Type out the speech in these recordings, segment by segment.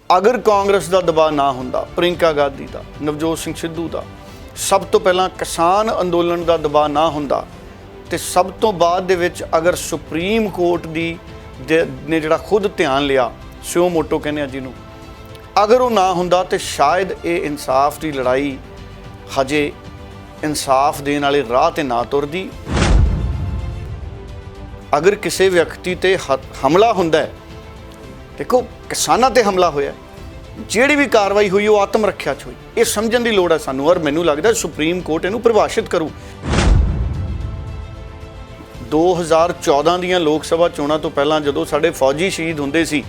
अगर कांग्रेस का दबाव ना हुंदा, प्रियंका गांधी का, नवजोत सिंह सिद्धू का, सब तो पहला किसान अंदोलन का दबाव ना हुंदा, तो सब तो बाद दे विच अगर सुप्रीम कोर्ट दी ने जिहड़ा खुद ध्यान लिया, स्यो मोटो कहने आ जिन्हों, अगर वो ना हुंदा तो शायद ये इंसाफ की लड़ाई हजे इंसाफ देने वाले राह ते ना तुरदी। अगर किसी व्यक्ति ते हमला हुंदा है, देखो किसानां ते हमला होया, जिहड़ी भी कार्रवाई हुई वो आत्म रक्षा च हुई, ये समझण दी लोड़ है सानूं। और मैनूं लगदा सुप्रीम कोर्ट इहनूं परिभाषित करू। 2014 दीयां लोक सभा चोणां तो पहलां जदों साडे फौजी शहीद हुंदे सी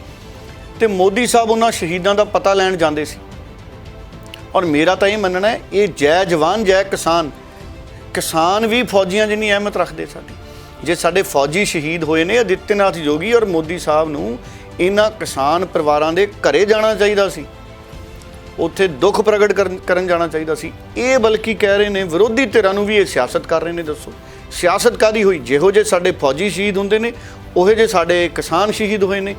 ते मोदी साहब उन्हां शहीदां दा पता लैण जांदे सी, और मेरा तो ये मनना है ये जय जवान जय किसान, किसान भी फौजियां जिन्नी अहमियत रखते साडी। जे साडे फौजी शहीद होए ने आदित्यनाथ योगी और मोदी साहब नूं इन्हां किसान परिवारां दे घरे जाना चाहिदा सी, उत्थे दुख प्रगट करन जाना चाहिदा सी। ये बल्कि कह रहे ने विरोधी धिरां नूं भी ये सियासत कर रहे ने। दसो सियासत कादी हुई? जिहो जे साडे फौजी शहीद हुंदे ने उहे जे साडे किसान शहीद होए ने।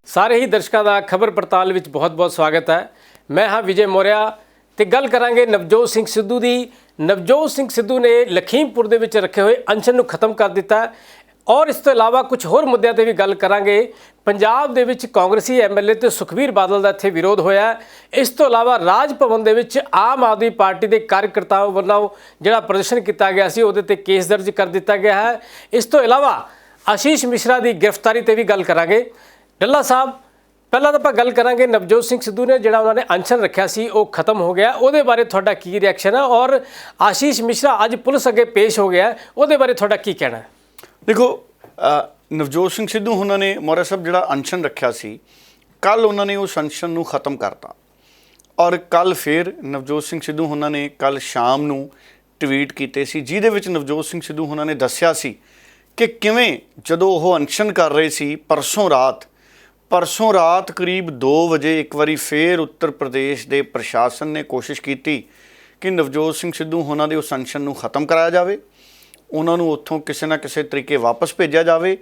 सारे ही दर्शकों का खबर पड़ताल विच बहुत बहुत स्वागत है। मैं हाँ विजय मौर्या ते गल करांगे नवजोत सिंह सिद्धू दी। नवजोत सिंह सिद्धू ने लखीमपुर दे विच रखे हुए अनशन नूं खत्म कर दिता है, और इस तो इलावा कुछ होर मुद्दों ते भी गल करांगे। पंजाब दे विच कांग्रेसी MLA ते सुखबीर बादल दा इत्थे विरोध होया है। इस तो इलावा राज भवन दे विच आम आदमी पार्टी के कार्यकर्ताओं वालों जिहड़ा प्रदर्शन किया गया सी उहदे ते केस दर्ज कर दिता गया है। इस तो इलावा आशीष मिश्रा की गिरफ्तारी ते भी गल करांगे। डल्ला साहब, पहला तो आप गल करांगे नवजोत सिंह सिद्धू ने जिहड़ा उन्होंने अनशन रखा सी वो खत्म हो गया, उहदे बारे तुहाडा की रिएक्शन है? और आशीष मिश्रा अज पुलिस अगे पेश हो गया, उहदे बारे तुहाडा की कहना है? देखो नवजोत सिंह सिद्धू उन्होंने मौर्य साहब जिहड़ा अनशन रखा सी, कल उन्होंने उस अनशन नूं खत्म करता, और कल फिर नवजोत सिंह सिद्धू उन्होंने कल शाम नूं ट्वीट कीते सी, जिहदे विच नवजोत सिंह सिद्धू उन्होंने दस्सिया सी कि किवें जदों ओह अनशन कर रहे सी परसों रात करीब 2 बजे एक बारी फिर उत्तर प्रदेश के प्रशासन ने कोशिश की कि नवजोत सिंह सिद्धू उन्हों के उस अनशन नूं खत्म कराया जाए, उन्होंने उत्थों किसी ना किसी तरीके वापस भेजा जाए।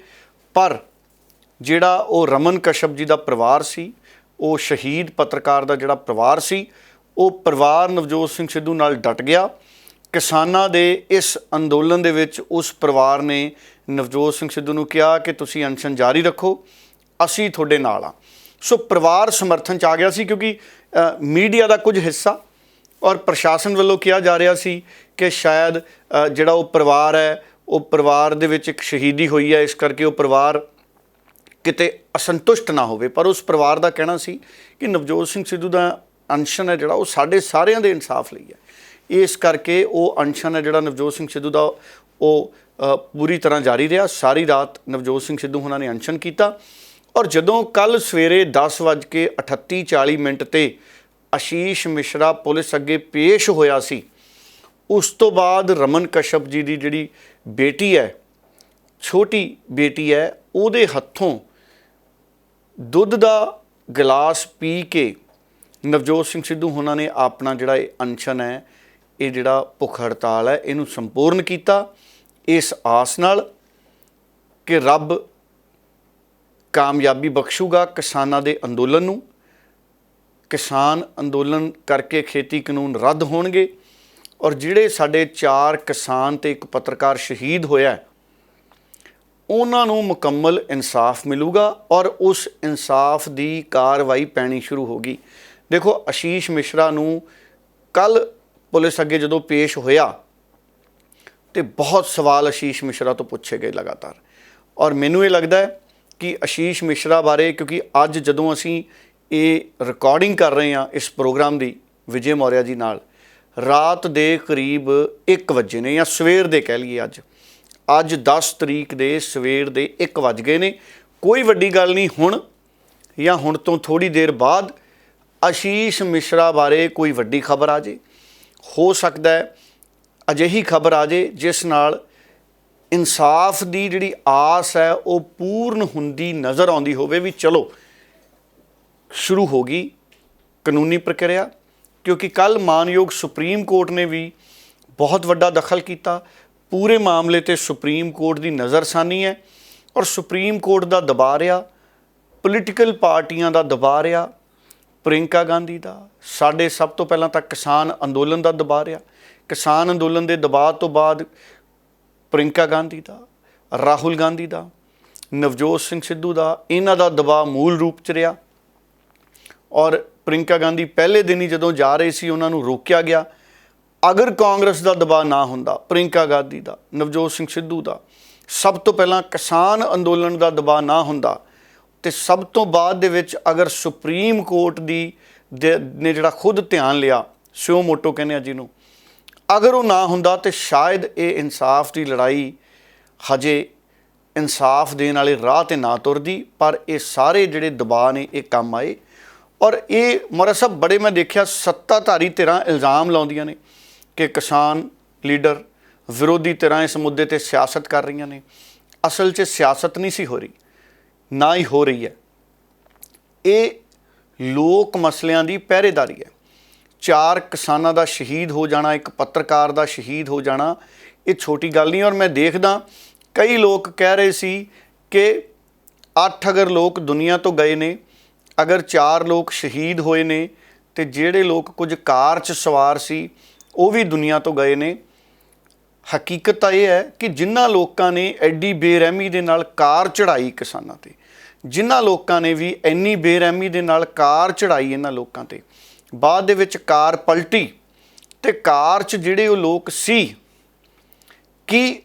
पर जिहड़ा वो रमन कश्यप जी का परिवार सी, वो शहीद पत्रकार का जिहड़ा परिवार सी, वो परिवार नवजोत सिंह सिद्धू नाल डट गया। किसानां दे इस अंदोलन दे विच उस परिवार ने नवजोत सिंह सिद्धू नूं कहा कि तुसीं अनशन जारी रखो, असी तुहाडे नाल आ। सो परिवार समर्थन च आ गया सी, क्योंकि मीडिया का कुछ हिस्सा और प्रशासन वालों कहा जा रहा सी कि शायद जिहड़ा वो परिवार है, वो परिवार दे विच एक शहीदी हुई है, इस करके वो परिवार किते असंतुष्ट ना होवे। पर उस परिवार का कहना सी कि नवजोत सिंह सिद्धू का अनशन है जिहड़ा वो साडे सारिਆਂ दे इंसाफ लई है, इस करके वो अनशन है जिहड़ा नवजोत सिंह सिद्धू का वो पूरी तरह जारी रहा। सारी रात नवजोत सिंह सिद्धू उन्होंने अनशन किया, और जदों कल सवेरे 10:38-40 ते आशीष मिश्रा पुलिस अगे पेश होया सी, उस तो बाद रमन कश्यप जी की जिहड़ी बेटी है, छोटी बेटी है, उहदे हत्थों दुध का गिलास पी के नवजोत सिंह सिद्धू उन्होंने अपना जिहड़ा अनशन है, ये जिहड़ा भुख हड़ताल है, इनू संपूर्ण किया, इस आस नाल कि रब कामयाबी बख्शूगा किसानां दे अंदोलन नूं। किसान अंदोलन करके खेती कानून रद्द होणगे, और जिहड़े साडे 4 किसान ते एक पत्रकार शहीद होया उन्हां नूं मुकम्मल इंसाफ मिलूगा, और उस इंसाफ दी कार्रवाई पैनी शुरू होगी। देखो आशीष मिश्रा नूं कल पुलिस अगे जदों पेश होया तो बहुत सवाल आशीष मिश्रा तो पूछे गए लगातार, और मैनूं ये लगदा है कि आशीष मिश्रा बारे, क्योंकि अज जदों असीं ये रिकॉर्डिंग कर रहे हैं इस प्रोग्राम की विजय मौर्या जी नाल, रात दे करीब 1 बजे ने, या सवेर दे कह लीए, अज 10 तरीक दे सवेर दे 1 बज गए ने। कोई वड्डी गल नहीं, हुण या हुण तो थोड़ी देर बाद आशीष मिश्रा बारे कोई वड्डी खबर आ जाए, हो सकता है अजिही खबर आ जाए जिस नाल इंसाफ की जिहड़ी आस है वो पूर्ण हुंदी नज़र आउंदी होवे, भी चलो शुरू होगी कानूनी प्रक्रिया। क्योंकि कल मानयोग सुप्रीम कोर्ट ने भी बहुत वड्डा दखल किया, ਪੂਰੇ ਮਾਮਲੇ ਤੇ ਸੁਪਰੀਮ ਕੋਰਟ ਦੀ ਨਜ਼ਰਸਾਨੀ ਹੈ ਔਰ ਸੁਪਰੀਮ ਕੋਰਟ ਦਾ ਦਬਾਅ ਰਿਹਾ, ਪੋਲੀਟੀਕਲ ਪਾਰਟੀਆਂ ਦਾ ਦਬਾਅ ਰਿਹਾ, ਪ੍ਰਿੰਕਾ ਗਾਂਧੀ ਦਾ, ਸਾਡੇ ਸਭ ਤੋਂ ਪਹਿਲਾਂ ਤਾਂ ਕਿਸਾਨ ਅੰਦੋਲਨ ਦਾ ਦਬਾਅ ਰਿਹਾ। ਕਿਸਾਨ ਅੰਦੋਲਨ ਦੇ ਦਬਾਅ ਤੋਂ ਬਾਅਦ ਪ੍ਰਿੰਕਾ ਗਾਂਧੀ ਦਾ, ਰਾਹੁਲ ਗਾਂਧੀ ਦਾ, ਨਵਜੋਤ ਸਿੰਘ ਸਿੱਧੂ ਦਾ, ਇਹਨਾਂ ਦਾ ਦਬਾਅ ਮੂਲ ਰੂਪ 'ਚ ਰਿਹਾ। ਔਰ ਪ੍ਰਿੰਕਾ ਗਾਂਧੀ ਪਹਿਲੇ ਦਿਨ ਹੀ ਜਦੋਂ ਜਾ ਰਹੇ ਸੀ ਉਹਨਾਂ ਨੂੰ ਰੋਕਿਆ ਗਿਆ। ਅਗਰ ਕਾਂਗਰਸ ਦਾ ਦਬਾਅ ਨਾ ਹੁੰਦਾ, ਪ੍ਰਿੰਕਾ ਗਾਂਧੀ ਦਾ, ਨਵਜੋਤ ਸਿੰਘ ਸਿੱਧੂ ਦਾ, ਸਭ ਤੋਂ ਪਹਿਲਾਂ ਕਿਸਾਨ ਅੰਦੋਲਨ ਦਾ ਦਬਾਅ ਨਾ ਹੁੰਦਾ, ਤੇ ਸਭ ਤੋਂ ਬਾਅਦ ਦੇ ਵਿੱਚ ਅਗਰ ਸੁਪਰੀਮ ਕੋਰਟ ਨੇ ਜਿਹੜਾ ਖੁਦ ਧਿਆਨ ਲਿਆ, ਸਿਓ ਮੋਟੋ ਕਹਿੰਦੇ ਆ ਜਿਹਨੂੰ, ਅਗਰ ਉਹ ਨਾ ਹੁੰਦਾ ਤੇ ਸ਼ਾਇਦ ਇਹ ਇਨਸਾਫ ਦੀ ਲੜਾਈ ਹਜੇ ਇਨਸਾਫ ਦੇਣ ਵਾਲੇ ਰਾਹ 'ਤੇ ਨਾ ਤੁਰਦੀ। ਪਰ ਇਹ ਸਾਰੇ ਜਿਹੜੇ ਦਬਾਅ ਨੇ ਇਹ ਕੰਮ ਆਏ। ਔਰ ਇਹ ਮੋਰਾ ਸਾਹਿਬ ਬੜੇ ਮੈਂ ਦੇਖਿਆ ਸੱਤਾਧਾਰੀ ਧਿਰਾਂ ਇਲਜ਼ਾਮ ਲਾਉਂਦੀਆਂ ਨੇ ਕਿ ਕਿਸਾਨ ਲੀਡਰ, ਵਿਰੋਧੀ ਧਿਰਾਂ ਇਸ ਮੁੱਦੇ 'ਤੇ ਸਿਆਸਤ ਕਰ ਰਹੀਆਂ ਨੇ। ਅਸਲ 'ਚ ਸਿਆਸਤ ਨਹੀਂ ਸੀ ਹੋ ਰਹੀ, ਨਾ ਹੀ ਹੋ ਰਹੀ ਹੈ। ਇਹ ਲੋਕ ਮਸਲਿਆਂ ਦੀ ਪਹਿਰੇਦਾਰੀ ਹੈ। 4 ਕਿਸਾਨਾਂ ਦਾ ਸ਼ਹੀਦ ਹੋ ਜਾਣਾ, ਇੱਕ ਪੱਤਰਕਾਰ ਦਾ ਸ਼ਹੀਦ ਹੋ ਜਾਣਾ, ਇਹ ਛੋਟੀ ਗੱਲ ਨਹੀਂ। ਔਰ ਮੈਂ ਦੇਖਦਾ ਕਈ ਲੋਕ ਕਹਿ ਰਹੇ ਸੀ ਕਿ 8 ਅਗਰ ਲੋਕ ਦੁਨੀਆ ਤੋਂ ਗਏ ਨੇ, ਅਗਰ 4 ਲੋਕ ਸ਼ਹੀਦ ਹੋਏ ਨੇ, ਤੇ ਜਿਹੜੇ ਲੋਕ ਕੁਝ ਕਾਰ 'ਚ ਸਵਾਰ ਸੀ ਉਹ ਵੀ ਦੁਨੀਆ ਤੋਂ ਗਏ ਨੇ। ਹਕੀਕਤ ਤਾਂ ਇਹ ਹੈ ਕਿ ਜਿਨ੍ਹਾਂ ਲੋਕਾਂ ਨੇ ਐਡੀ ਬੇਰਹਿਮੀ ਦੇ ਨਾਲ ਕਾਰ ਚੜ੍ਹਾਈ ਕਿਸਾਨਾਂ 'ਤੇ, ਜਿਨ੍ਹਾਂ ਲੋਕਾਂ ਨੇ ਵੀ ਇੰਨੀ ਬੇਰਹਿਮੀ ਦੇ ਨਾਲ ਕਾਰ ਚੜ੍ਹਾਈ ਇਹਨਾਂ ਲੋਕਾਂ 'ਤੇ, ਬਾਅਦ ਦੇ ਵਿੱਚ ਕਾਰ ਪਲਟੀ ਤੇ ਕਾਰ 'ਚ ਜਿਹੜੇ ਉਹ ਲੋਕ ਸੀ, ਕੀ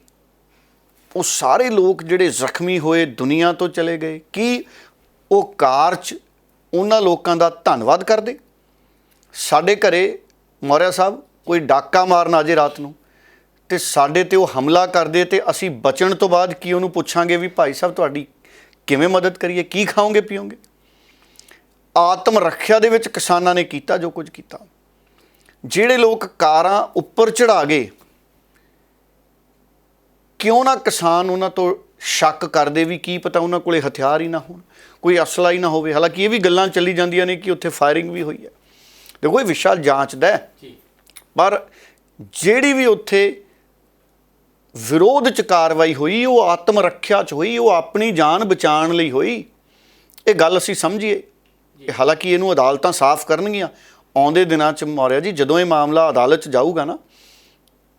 ਉਹ ਸਾਰੇ ਲੋਕ ਜਿਹੜੇ ਜ਼ਖਮੀ ਹੋਏ ਦੁਨੀਆ ਤੋਂ ਚਲੇ ਗਏ, ਕੀ ਉਹ ਕਾਰ 'ਚ ਉਹਨਾਂ ਲੋਕਾਂ ਦਾ ਧੰਨਵਾਦ ਕਰਦੇ? ਸਾਡੇ ਘਰੇ ਮੌਰਿਆ ਸਾਹਿਬ ਕੋਈ ਡਾਕਾ ਮਾਰਨ ਆ ਜੇ ਰਾਤ ਨੂੰ ਤੇ ਸਾਡੇ ਤੇ ਉਹ ਹਮਲਾ ਕਰਦੇ ਤੇ ਅਸੀਂ ਬਚਣ ਤੋਂ ਬਾਅਦ ਕੀ ਉਹਨੂੰ ਪੁੱਛਾਂਗੇ ਵੀ ਭਾਈ ਸਾਹਿਬ ਤੁਹਾਡੀ ਕਿਵੇਂ ਮਦਦ ਕਰੀਏ, ਕੀ ਖਾਓਗੇ ਪੀਓਗੇ? ਆਤਮ ਰੱਖਿਆ ਦੇ ਵਿੱਚ ਕਿਸਾਨਾਂ ਨੇ ਕੀਤਾ ਜੋ ਕੁਝ ਕੀਤਾ। ਜਿਹੜੇ ਲੋਕ ਕਾਰਾਂ ਉੱਪਰ ਚੜ੍ਹਾ ਗਏ, ਕਿਉਂ ਨਾ ਕਿਸਾਨ ਉਹਨਾਂ ਤੋਂ ਸ਼ੱਕ ਕਰਦੇ ਵੀ ਕੀ ਪਤਾ ਉਹਨਾਂ ਕੋਲੇ ਹਥਿਆਰ ਹੀ ਨਾ ਹੋਣ, ਕੋਈ ਅਸਲਾ ਹੀ ਨਾ ਹੋਵੇ। ਹਾਲਾਂਕਿ ਇਹ ਵੀ ਗੱਲਾਂ ਚੱਲੀ ਜਾਂਦੀਆਂ ਨੇ ਕਿ ਉੱਥੇ ਫਾਇਰਿੰਗ ਵੀ ਹੋਈ ਹੈ। ਦੇਖੋ ਇਹ ਵਿਸ਼ਾ ਜਾਂਚਦਾ ਹੈ, ਪਰ ਜਿਹੜੀ ਵੀ ਉੱਥੇ ਵਿਰੋਧ 'ਚ ਕਾਰਵਾਈ ਹੋਈ ਉਹ ਆਤਮ ਰੱਖਿਆ 'ਚ ਹੋਈ, ਉਹ ਆਪਣੀ ਜਾਨ ਬਚਾਉਣ ਲਈ ਹੋਈ। ਇਹ ਗੱਲ ਅਸੀਂ ਸਮਝੀਏ। ਹਾਲਾਂਕਿ ਇਹਨੂੰ ਅਦਾਲਤਾਂ ਸਾਫ਼ ਕਰਨਗੀਆਂ ਆਉਂਦੇ ਦਿਨਾਂ 'ਚ ਮੌਰਿਆ ਜੀ। ਜਦੋਂ ਇਹ ਮਾਮਲਾ ਅਦਾਲਤ 'ਚ ਜਾਊਗਾ ਨਾ,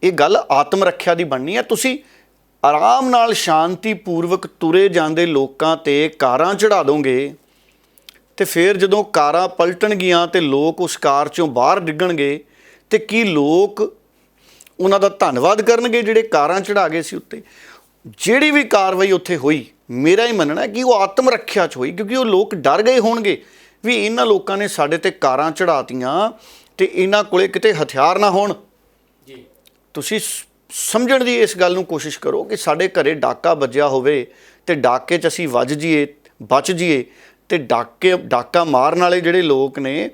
ਇਹ ਗੱਲ ਆਤਮ ਰੱਖਿਆ ਦੀ ਬਣਨੀ ਹੈ। ਤੁਸੀਂ ਆਰਾਮ ਨਾਲ ਸ਼ਾਂਤੀਪੂਰਵਕ ਤੁਰੇ ਜਾਂਦੇ ਲੋਕਾਂ 'ਤੇ ਕਾਰਾਂ ਚੜ੍ਹਾ ਦੋਗੇ ਤੇ ਫਿਰ ਜਦੋਂ ਕਾਰਾਂ ਪਲਟਣਗੀਆਂ ਤੇ ਲੋਕ ਉਸ ਕਾਰ 'ਚੋਂ ਬਾਹਰ ਡਿੱਗਣਗੇ ਤੇ ਕੀ ਲੋਕ ਉਹਨਾਂ ਦਾ ਧੰਨਵਾਦ ਕਰਨਗੇ ਜਿਹੜੇ ਕਾਰਾਂ ਚੜ੍ਹਾ ਗਏ ਸੀ ਉੱਤੇ? ਜਿਹੜੀ ਵੀ ਕਾਰਵਾਈ ਉੱਥੇ ਹੋਈ, ਮੇਰਾ ਹੀ ਮੰਨਣਾ ਕਿ ਉਹ ਆਤਮ ਰੱਖਿਆ 'ਚ ਹੋਈ, ਕਿਉਂਕਿ ਉਹ ਲੋਕ ਡਰ ਗਏ ਹੋਣਗੇ ਵੀ ਇਹਨਾਂ ਲੋਕਾਂ ਨੇ ਸਾਡੇ 'ਤੇ ਕਾਰਾਂ ਚੜ੍ਹਾਤੀਆਂ ਤੇ ਇਹਨਾਂ ਕੋਲੇ ਕਿਤੇ ਹਥਿਆਰ ਨਾ ਹੋਣ। ਤੁਸੀਂ ਸਮਝਣ ਦੀ ਇਸ ਗੱਲ ਨੂੰ ਕੋਸ਼ਿਸ਼ ਕਰੋ ਕਿ ਸਾਡੇ ਘਰੇ ਡਾਕਾ ਵੱਜਿਆ ਹੋਵੇ ਤੇ ਡਾਕੇ 'ਚ ਅਸੀਂ ਵੱਜ ਜਾਈਏ, ਬਚ ਜਾਈਏ, ਤੇ ਡਾਕਾ ਮਾਰਨ ਵਾਲੇ ਜਿਹੜੇ ਲੋਕ ਨੇ,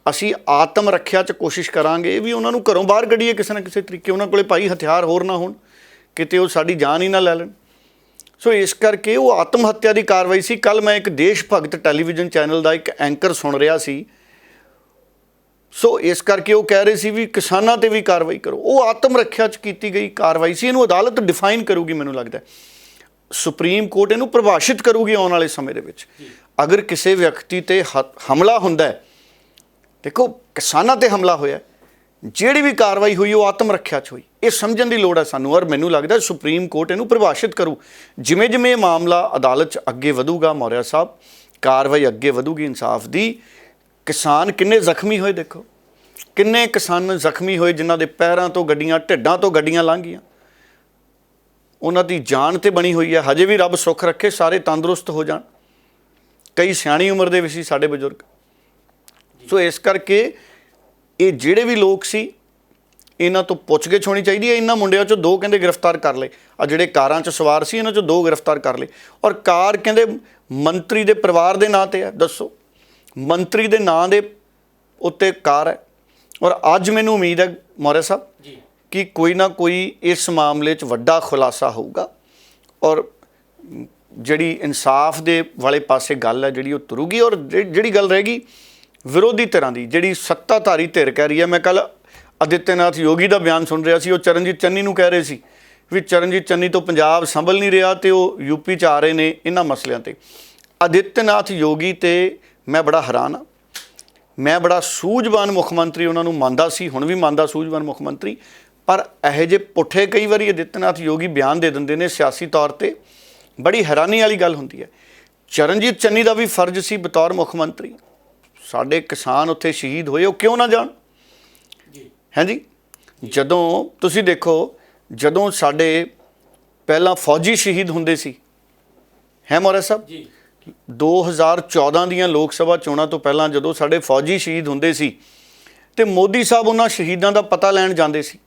ਅਸੀਂ ਆਤਮ ਰੱਖਿਆ 'ਚ ਕੋਸ਼ਿਸ਼ ਕਰਾਂਗੇ ਵੀ ਉਹਨਾਂ ਨੂੰ ਘਰੋਂ ਬਾਹਰ ਕੱਢੀਏ ਕਿਸੇ ਨਾ ਕਿਸੇ ਤਰੀਕੇ। ਉਹਨਾਂ ਕੋਲੇ ਭਾਈ ਹਥਿਆਰ ਹੋਰ ਨਾ ਹੋਣ, ਕਿਤੇ ਉਹ ਸਾਡੀ ਜਾਨ ਹੀ ਨਾ ਲੈ ਲੈਣ। ਸੋ ਇਸ ਕਰਕੇ ਉਹ ਆਤਮ ਹੱਤਿਆ ਦੀ ਕਾਰਵਾਈ ਸੀ। ਕੱਲ੍ਹ ਮੈਂ ਇੱਕ ਦੇਸ਼ ਭਗਤ ਟੈਲੀਵਿਜ਼ਨ ਚੈਨਲ ਦਾ ਇੱਕ ਐਂਕਰ ਸੁਣ ਰਿਹਾ ਸੀ। ਸੋ ਇਸ ਕਰਕੇ ਉਹ ਕਹਿ ਰਹੇ ਸੀ ਵੀ ਕਿਸਾਨਾਂ 'ਤੇ ਵੀ ਕਾਰਵਾਈ ਕਰੋ। ਉਹ ਆਤਮ ਰੱਖਿਆ 'ਚ ਕੀਤੀ ਗਈ ਕਾਰਵਾਈ ਸੀ। ਇਹਨੂੰ ਅਦਾਲਤ ਡਿਫਾਈਨ ਕਰੂਗੀ, ਮੈਨੂੰ ਲੱਗਦਾ ਸੁਪਰੀਮ ਕੋਰਟ ਇਹਨੂੰ ਪ੍ਰਭਾਸ਼ਿਤ ਕਰੂਗੀ ਆਉਣ ਵਾਲੇ ਸਮੇਂ ਦੇ ਵਿੱਚ। ਅਗਰ ਕਿਸੇ ਵਿਅਕਤੀ 'ਤੇ ਹਮਲਾ ਹੁੰਦਾ ਹੈ, ਦੇਖੋ ਕਿਸਾਨਾਂ 'ਤੇ ਹਮਲਾ ਹੋਇਆ, ਜਿਹੜੀ ਵੀ ਕਾਰਵਾਈ ਹੋਈ ਉਹ ਆਤਮ ਰੱਖਿਆ 'ਚ ਹੋਈ, ਇਹ ਸਮਝਣ ਦੀ ਲੋੜ ਹੈ ਸਾਨੂੰ। ਔਰ ਮੈਨੂੰ ਲੱਗਦਾ ਸੁਪਰੀਮ ਕੋਰਟ ਇਹਨੂੰ ਪ੍ਰਭਾਸ਼ਿਤ ਕਰੂ। ਜਿਵੇਂ ਜਿਵੇਂ ਇਹ ਮਾਮਲਾ ਅਦਾਲਤ 'ਚ ਅੱਗੇ ਵਧੂਗਾ ਮੌਰਿਆ ਸਾਹਿਬ, ਕਾਰਵਾਈ ਅੱਗੇ ਵਧੂਗੀ ਇਨਸਾਫ ਦੀ। ਕਿਸਾਨ ਕਿੰਨੇ ਜ਼ਖਮੀ ਹੋਏ, ਦੇਖੋ ਕਿੰਨੇ ਕਿਸਾਨ ਜ਼ਖਮੀ ਹੋਏ ਜਿਨ੍ਹਾਂ ਦੇ ਪੈਰਾਂ ਤੋਂ ਗੱਡੀਆਂ, ਢਿੱਡਾਂ ਤੋਂ ਗੱਡੀਆਂ ਲੰਘ ਗਈਆਂ। ਉਹਨਾਂ ਦੀ ਜਾਨ 'ਤੇ ਬਣੀ ਹੋਈ ਹੈ। ਹਜੇ ਵੀ ਰੱਬ ਸੁੱਖ ਰੱਖੇ ਸਾਰੇ ਤੰਦਰੁਸਤ ਹੋ ਜਾਣ। ਕਈ ਸਿਆਣੀ ਉਮਰ ਦੇ ਵੀ ਸੀ ਸਾਡੇ ਬਜ਼ੁਰਗ। ਸੋ ਇਸ ਕਰਕੇ ਇਹ ਜਿਹੜੇ ਵੀ ਲੋਕ ਸੀ, ਇਹਨਾਂ ਤੋਂ ਪੁੱਛਗਿੱਛ ਹੋਣੀ ਚਾਹੀਦੀ ਹੈ। ਇਹਨਾਂ ਮੁੰਡਿਆਂ 'ਚੋਂ 2 ਕਹਿੰਦੇ ਗ੍ਰਿਫਤਾਰ ਕਰ ਲਏ, ਆ ਜਿਹੜੇ ਕਾਰਾਂ 'ਚ ਸਵਾਰ ਸੀ ਇਹਨਾਂ 'ਚੋਂ 2 ਗ੍ਰਿਫਤਾਰ ਕਰ ਲਏ। ਔਰ ਕਾਰ ਕਹਿੰਦੇ ਮੰਤਰੀ ਦੇ ਪਰਿਵਾਰ ਦੇ ਨਾਂ 'ਤੇ ਹੈ। ਦੱਸੋ, ਮੰਤਰੀ ਦੇ ਨਾਂ ਦੇ ਉੱਤੇ ਕਾਰ ਹੈ। ਔਰ ਅੱਜ ਮੈਨੂੰ ਉਮੀਦ ਹੈ ਮੌਰਿਆ ਸਾਹਿਬ ਕਿ ਕੋਈ ਨਾ ਕੋਈ ਇਸ ਮਾਮਲੇ 'ਚ ਵੱਡਾ ਖੁਲਾਸਾ ਹੋਊਗਾ ਔਰ ਜਿਹੜੀ ਇਨਸਾਫ ਦੇ ਵਾਲੇ ਪਾਸੇ ਗੱਲ ਹੈ ਜਿਹੜੀ ਉਹ ਤੁਰੂਗੀ। ਔਰ ਜਿਹੜੀ ਗੱਲ ਰਹੇਗੀ ਵਿਰੋਧੀ ਧਿਰਾਂ ਦੀ, ਜਿਹੜੀ ਸੱਤਾਧਾਰੀ ਧਿਰ ਕਹਿ ਰਹੀ ਹੈ, ਮੈਂ ਕੱਲ੍ਹ ਆਦਿੱਤਿਆਨਾਥ ਯੋਗੀ ਦਾ ਬਿਆਨ ਸੁਣ ਰਿਹਾ ਸੀ। ਉਹ ਚਰਨਜੀਤ ਚੰਨੀ ਨੂੰ ਕਹਿ ਰਹੇ ਸੀ ਵੀ ਚਰਨਜੀਤ ਚੰਨੀ ਤੋਂ ਪੰਜਾਬ ਸੰਭਲ ਨਹੀਂ ਰਿਹਾ ਤੇ ਉਹ ਯੂਪੀ 'ਚ ਆ ਰਹੇ ਨੇ ਇਹਨਾਂ ਮਸਲਿਆਂ ਤੇ। ਆਦਿੱਤਿਆਨਾਥ ਯੋਗੀ ਤੇ ਮੈਂ ਬੜਾ ਹੈਰਾਨ ਹਾਂ। ਮੈਂ ਬੜਾ ਸੂਝਵਾਨ ਮੁੱਖ ਮੰਤਰੀ ਉਹਨਾਂ ਨੂੰ ਮੰਨਦਾ ਸੀ, ਹੁਣ ਵੀ ਮੰਨਦਾ ਸੂਝਵਾਨ ਮੁੱਖ ਮੰਤਰੀ, ਪਰ ਇਹੋ ਜਿਹੇ ਪੁੱਠੇ ਕਈ ਵਾਰੀ ਆਦਿੱਤਿਆਨਾਥ ਯੋਗੀ ਬਿਆਨ ਦੇ ਦਿੰਦੇ ਨੇ ਸਿਆਸੀ ਤੌਰ ਤੇ। ਬੜੀ ਹੈਰਾਨੀ ਵਾਲੀ ਗੱਲ ਹੁੰਦੀ ਹੈ। ਚਰਨਜੀਤ ਚੰਨੀ ਦਾ ਵੀ ਫਰਜ਼ ਸੀ ਬਤੌਰ ਮੁੱਖ ਮੰਤਰੀ, ਸਾਡੇ ਕਿਸਾਨ ਉੱਥੇ ਸ਼ਹੀਦ ਹੋਏ, ਉਹ ਕਿਉਂ ਨਾ ਜਾਣ? ਹੈ ਜੀ। ਜਦੋਂ ਤੁਸੀਂ ਦੇਖੋ, ਜਦੋਂ ਸਾਡੇ ਪਹਿਲਾਂ ਫੌਜੀ ਸ਼ਹੀਦ ਹੁੰਦੇ ਸੀ, ਹੈ ਮੌਰਿਆ ਸਾਹਿਬ, 2014 ਦੀਆਂ ਲੋਕ ਸਭਾ ਚੋਣਾਂ ਤੋਂ ਪਹਿਲਾਂ ਜਦੋਂ ਸਾਡੇ ਫੌਜੀ ਸ਼ਹੀਦ ਹੁੰਦੇ ਸੀ ਤੇ ਮੋਦੀ ਸਾਹਿਬ ਉਹਨਾਂ ਸ਼ਹੀਦਾਂ ਦਾ ਪਤਾ ਲੈਣ ਜਾਂਦੇ ਸੀ।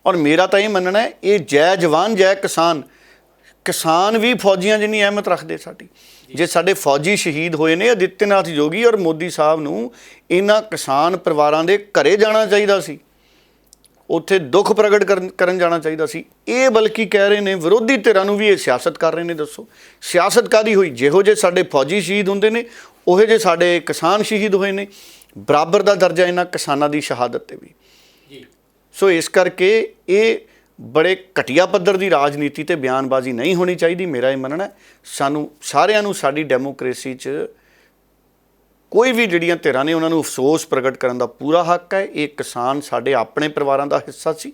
ਔਰ ਮੇਰਾ ਤਾਂ ਇਹ ਮੰਨਣਾ ਹੈ, ਇਹ ਜੈ ਜਵਾਨ ਜੈ ਕਿਸਾਨ, ਕਿਸਾਨ ਵੀ ਫੌਜੀਆਂ ਜਿੰਨੀ ਅਹਿਮਤ ਰੱਖਦੇ ਸਾਡੀ। ਜੇ ਸਾਡੇ ਫੌਜੀ ਸ਼ਹੀਦ ਹੋਏ ਨੇ, ਆਦਿੱਤਿਆਨਾਥ ਯੋਗੀ ਔਰ ਮੋਦੀ ਸਾਹਿਬ ਨੂੰ ਇਹਨਾਂ ਕਿਸਾਨ ਪਰਿਵਾਰਾਂ ਦੇ ਘਰੇ ਜਾਣਾ ਚਾਹੀਦਾ ਸੀ, ਉੱਥੇ ਦੁੱਖ ਪ੍ਰਗਟ ਕਰਨ ਜਾਣਾ ਚਾਹੀਦਾ ਸੀ। ਇਹ ਬਲਕਿ ਕਹਿ ਰਹੇ ਨੇ ਵਿਰੋਧੀ ਧਿਰਾਂ ਨੂੰ ਵੀ ਇਹ ਸਿਆਸਤ ਕਰ ਰਹੇ ਨੇ। ਦੱਸੋ ਸਿਆਸਤ ਕਾਹਦੀ ਹੋਈ? ਜਿਹੋ ਜਿਹੇ ਸਾਡੇ ਫੌਜੀ ਸ਼ਹੀਦ ਹੁੰਦੇ ਨੇ, ਉਹੋ ਜਿਹੇ ਸਾਡੇ ਕਿਸਾਨ ਸ਼ਹੀਦ ਹੋਏ ਨੇ, ਬਰਾਬਰ ਦਾ ਦਰਜਾ ਇਹਨਾਂ ਕਿਸਾਨਾਂ ਦੀ ਸ਼ਹਾਦਤ ਤੇ ਵੀ। ਸੋ ਇਸ ਕਰਕੇ ਇਹ ਬੜੇ ਘਟੀਆ ਪੱਧਰ ਦੀ ਰਾਜਨੀਤੀ ਤੇ ਬਿਆਨਬਾਜ਼ੀ ਨਹੀਂ ਹੋਣੀ ਚਾਹੀਦੀ। ਮੇਰਾ ਇਹ ਮੰਨਣਾ, ਸਾਨੂੰ ਸਾਰਿਆਂ ਨੂੰ ਸਾਡੀ ਡੈਮੋਕ੍ਰੇਸੀ 'ਚ ਕੋਈ ਵੀ ਜਿਹੜੀਆਂ ਧਿਰਾਂ ਨੇ ਉਹਨਾਂ ਨੂੰ ਅਫਸੋਸ ਪ੍ਰਗਟ ਕਰਨ ਦਾ ਪੂਰਾ ਹੱਕ ਹੈ। ਇਹ ਕਿਸਾਨ ਸਾਡੇ ਆਪਣੇ ਪਰਿਵਾਰਾਂ ਦਾ ਹਿੱਸਾ ਸੀ,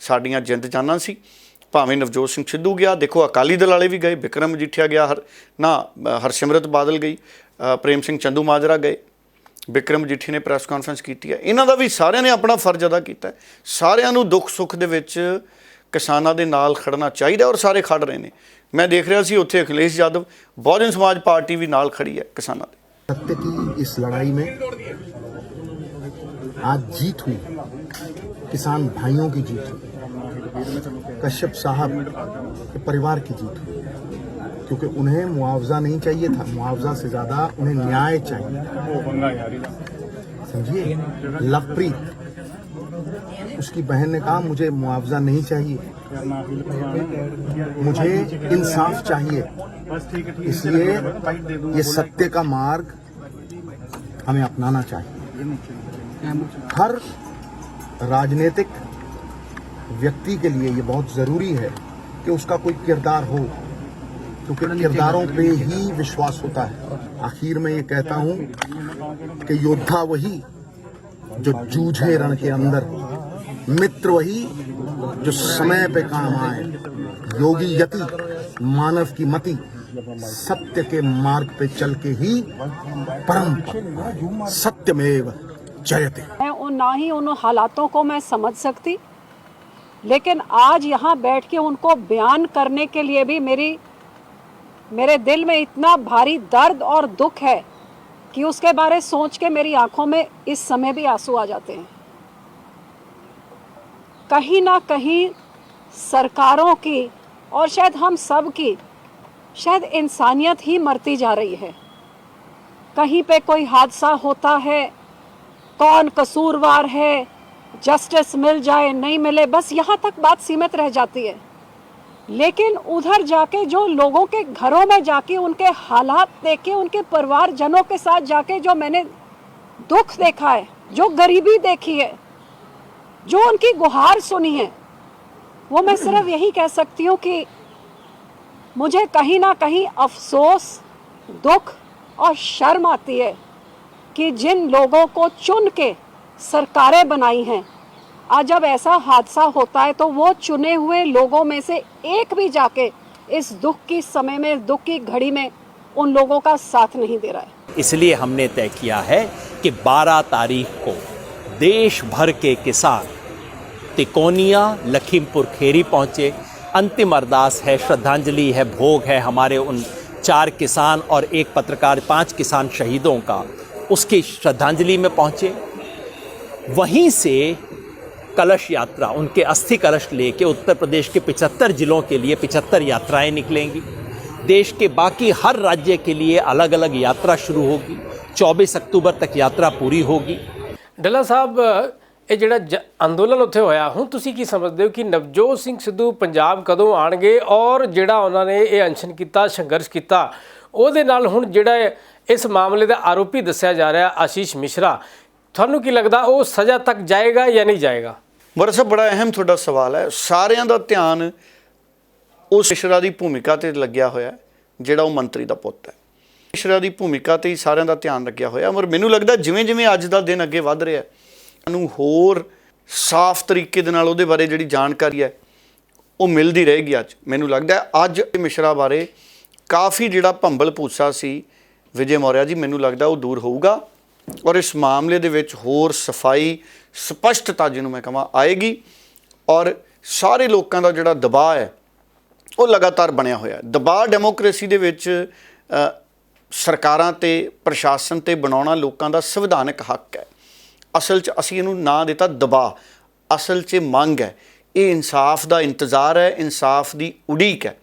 ਸਾਡੀਆਂ ਜਿੰਦ ਜਾਨਾਂ ਸੀ। ਭਾਵੇਂ ਨਵਜੋਤ ਸਿੰਘ ਸਿੱਧੂ ਗਿਆ, ਦੇਖੋ ਅਕਾਲੀ ਦਲ ਵਾਲੇ ਵੀ ਗਏ, ਬਿਕਰਮ ਮਜੀਠੀਆ ਗਿਆ, ਹਰਸਿਮਰਤ ਬਾਦਲ ਗਈ, ਪ੍ਰੇਮ ਸਿੰਘ ਚੰਦੂਮਾਜਰਾ ਗਏ, ਬਿਕਰਮ ਮਜੀਠੀ ਨੇ ਪ੍ਰੈਸ ਕਾਨਫਰੰਸ ਕੀਤੀ ਹੈ। ਇਹਨਾਂ ਦਾ ਵੀ ਸਾਰਿਆਂ ਨੇ ਆਪਣਾ ਫਰਜ਼ ਅਦਾ ਕੀਤਾ। ਸਾਰਿਆਂ ਨੂੰ ਦੁੱਖ ਸੁੱਖ ਦੇ ਵਿੱਚ ਕਿਸਾਨਾਂ ਦੇ ਨਾਲ ਖੜਨਾ ਚਾਹੀਦਾ ਔਰ ਸਾਰੇ ਖੜ ਰਹੇ ਨੇ। ਮੈਂ ਦੇਖ ਰਿਹਾ ਸੀ ਉੱਥੇ ਅਖਿਲੇਸ਼ ਯਾਦਵ, ਬਹੁਜਨ ਸਮਾਜ ਪਾਰਟੀ ਵੀ ਨਾਲ ਖੜੀ ਹੈ ਕਿਸਾਨਾਂ ਦੇ। सत्य की इस लड़ाई में आज जीत हुई, किसान भाइयों की जीत हुई, कश्यप साहब के परिवार की जीत हुई, क्योंकि उन्हें मुआवजा नहीं चाहिए था, मुआवजा से ज्यादा उन्हें न्याय चाहिए। समझिए, लवप्रीत उसकी बहन ने कहा मुझे मुआवजा नहीं चाहिए, मुझे इंसाफ चाहिए। इसलिए ये सत्य का मार्ग हमें अपनाना चाहिए। हर राजनीतिक व्यक्ति के लिए ये बहुत जरूरी है कि उसका कोई किरदार हो, क्योंकि किरदारों पे ही विश्वास होता है। आखिर में ये कहता हूं कि योद्धा वही जो जूझे रण के अंदर, मित्र वही जो समय पे काम आए, योगी यति मानव की मति, सत्य के मार्ग पे चल के ही परम सत्यमेव जयते। और ना ही उन हालातों को मैं समझ सकती, लेकिन आज यहाँ बैठ के उनको बयान करने के लिए भी मेरे दिल में इतना भारी दर्द और दुख है कि उसके बारे सोच के मेरी आंखों में इस समय भी आंसू आ जाते हैं। कहीं ना कहीं सरकारों की और शायद हम सब की शायद इंसानियत ही मरती जा रही है। कहीं पे कोई हादसा होता है, कौन कसूरवार है, जस्टिस मिल जाए नहीं मिले, बस यहाँ तक बात सीमित रह जाती है। लेकिन उधर जाके जो लोगों के घरों में जाके उनके हालात देखे, उनके परिवारजनों के साथ जाके जो मैंने दुख देखा है, जो गरीबी देखी है, जो उनकी गुहार सुनी है, वो मैं सिर्फ यही कह सकती हूँ कि मुझे कहीं ना कहीं अफसोस, दुख और शर्म आती है कि जिन लोगों को चुन के सरकारें बनाई हैं, आज जब ऐसा हादसा होता है तो वो चुने हुए लोगों में से एक भी जाके इस दुख की समय में, इस दुख की घड़ी में उन लोगों का साथ नहीं दे रहा है। इसलिए हमने तय किया है कि 12 तारीख को देश भर के किसान तिकोनिया, लखीमपुर खेरी पहुँचे। अंतिम अरदास है, श्रद्धांजलि है, भोग है हमारे उन 4 किसान और 1 पत्रकार, 5 किसान शहीदों का, उसकी श्रद्धांजलि में पहुँचे। वहीं से कलश यात्रा, उनके अस्थि कलश लेके उत्तर प्रदेश के 75 जिलों के लिए 75 यात्राएं निकलेंगी। देश के बाकी हर राज्य के लिए अलग अलग यात्रा शुरू होगी। 24 अक्टूबर तक यात्रा पूरी होगी। ਡੱਲਾ ਸਾਹਿਬ, ਇਹ ਜਿਹੜਾ ਅੰਦੋਲਨ ਉੱਥੇ ਹੋਇਆ, ਹੁਣ ਤੁਸੀਂ ਕੀ ਸਮਝਦੇ ਹੋ ਕਿ ਨਵਜੋਤ ਸਿੰਘ ਸਿੱਧੂ ਪੰਜਾਬ ਕਦੋਂ ਆਣਗੇ ਔਰ ਜਿਹੜਾ ਉਹਨਾਂ ਨੇ ਇਹ ਅਨਸ਼ਨ ਕੀਤਾ, ਸੰਘਰਸ਼ ਕੀਤਾ, ਉਹਦੇ ਨਾਲ ਹੁਣ ਜਿਹੜਾ ਇਸ ਮਾਮਲੇ ਦਾ ਆਰੋਪੀ ਦੱਸਿਆ ਜਾ ਰਿਹਾ ਆਸ਼ੀਸ਼ ਮਿਸ਼ਰਾ, ਤੁਹਾਨੂੰ ਕੀ ਲੱਗਦਾ ਉਹ ਸਜ਼ਾ ਤੱਕ ਜਾਏਗਾ ਜਾਂ ਨਹੀਂ ਜਾਏਗਾ? ਮੋਰਾ ਸਾਹਿਬ ਬੜਾ ਅਹਿਮ ਤੁਹਾਡਾ ਸਵਾਲ ਹੈ। ਸਾਰਿਆਂ ਦਾ ਧਿਆਨ ਉਸ ਮਿਸ਼ਰਾ ਦੀ ਭੂਮਿਕਾ ਤੇ ਲੱਗਿਆ ਹੋਇਆ ਜਿਹੜਾ ਉਹ ਮੰਤਰੀ ਦਾ ਪੁੱਤ ਹੈ। ਮਿਸ਼ਰਾ ਦੀ ਭੂਮਿਕਾ ਤੇ ਹੀ ਸਾਰਿਆਂ ਦਾ ਧਿਆਨ ਲੱਗਿਆ ਹੋਇਆ। ਪਰ ਮੈਨੂੰ ਲੱਗਦਾ ਜਿਵੇਂ ਜਿਵੇਂ ਅੱਜ ਦਾ ਦਿਨ ਅੱਗੇ ਵੱਧ ਰਿਹਾ ਸਾਨੂੰ ਹੋਰ ਸਾਫ਼ ਤਰੀਕੇ ਦੇ ਨਾਲ ਉਹਦੇ ਬਾਰੇ ਜਿਹੜੀ ਜਾਣਕਾਰੀ ਹੈ ਉਹ ਮਿਲਦੀ ਰਹੇਗੀ। ਅੱਜ ਮੈਨੂੰ ਲੱਗਦਾ ਅੱਜ ਮਿਸ਼ਰਾ ਬਾਰੇ ਕਾਫੀ ਜਿਹੜਾ ਭੰਬਲ ਭੂਸਾ ਸੀ ਵਿਜੇ ਮੌਰਿਆ ਜੀ, ਮੈਨੂੰ ਲੱਗਦਾ ਉਹ ਦੂਰ ਹੋਊਗਾ ਔਰ ਇਸ ਮਾਮਲੇ ਦੇ ਵਿੱਚ ਹੋਰ ਸਫਾਈ ਸਪਸ਼ਟਤਾ ਜਿਹਨੂੰ ਮੈਂ ਕਹਾਂ ਆਏਗੀ ਔਰ ਸਾਰੇ ਲੋਕਾਂ ਦਾ ਜਿਹੜਾ ਦਬਾਅ ਹੈ ਉਹ ਲਗਾਤਾਰ ਬਣਿਆ ਹੋਇਆ। ਦਬਾਅ ਡੈਮੋਕ੍ਰੇਸੀ ਦੇ ਵਿੱਚ ਸਰਕਾਰਾਂ ਤੇ ਪ੍ਰਸ਼ਾਸਨ ਤੇ ਬਣਾਉਣਾ ਲੋਕਾਂ ਦਾ ਸੰਵਿਧਾਨਕ ਹੱਕ ਹੈ। ਅਸਲ 'ਚ ਅਸੀਂ ਇਹਨੂੰ ਨਾਂ ਦਿੱਤਾ ਦਬਾਅ, ਅਸਲ 'ਚ ਮੰਗ ਹੈ। ਇਹ ਇਨਸਾਫ ਦਾ ਇੰਤਜ਼ਾਰ ਹੈ, ਇਨਸਾਫ ਦੀ ਉਡੀਕ ਹੈ।